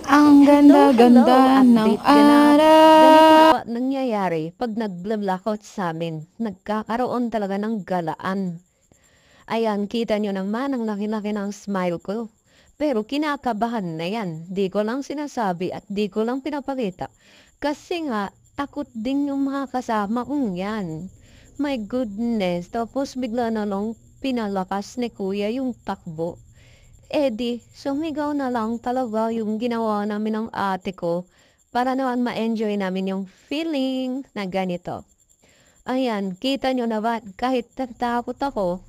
Ang Hello, hello! ganda-ganda ng Update ka na. Ganito araw. po nangyayari 'pag nagble-blackout sa'min. Nagkakaroon talaga ng galaan. Ayan, kita niyo naman ang laki-laki ng smile ko. Pero kinakabahan na 'yan. 'Di ko lang sinasabi at 'di ko lang pinapakita. Kasi nga takot din yung mga kasama kong 'yan. My goodness, tapos bigla na lang pinalakas ni kuya yung takbo. Eh, di sumigaw na lang talaga yung ginawa namin ng ate ko para naman ma-enjoy namin yung feeling na ganito. Ayan, kita niyo naman kahit natatakot ako,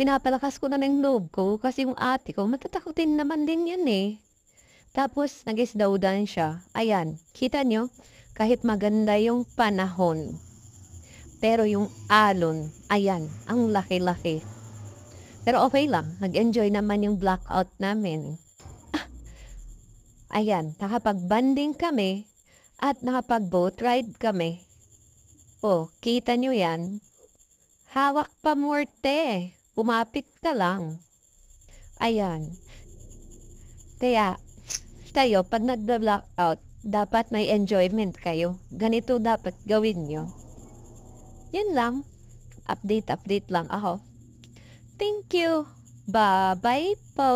pinapalakas ko na ng loob ko kasi yung ate ko matatakotin naman din yan eh. Tapos nag-isdawdan siya. Ayan, kita niyo kahit maganda yung panahon, pero yung alon, ayan, ang laki-laki. Pero okay lang, nag-enjoy naman yung blackout namin. Ayan, nakapag-bonding kami at nakapag-boat ride kami. Oh, kita nyo yan? Hawak pa morte. Pumapit ka lang. Ayan. Kaya, kayo, pag nagda-blackout, dapat may enjoyment kayo. Ganito dapat gawin nyo. Yan lang. Update lang ako. Thank you. Bye-bye po.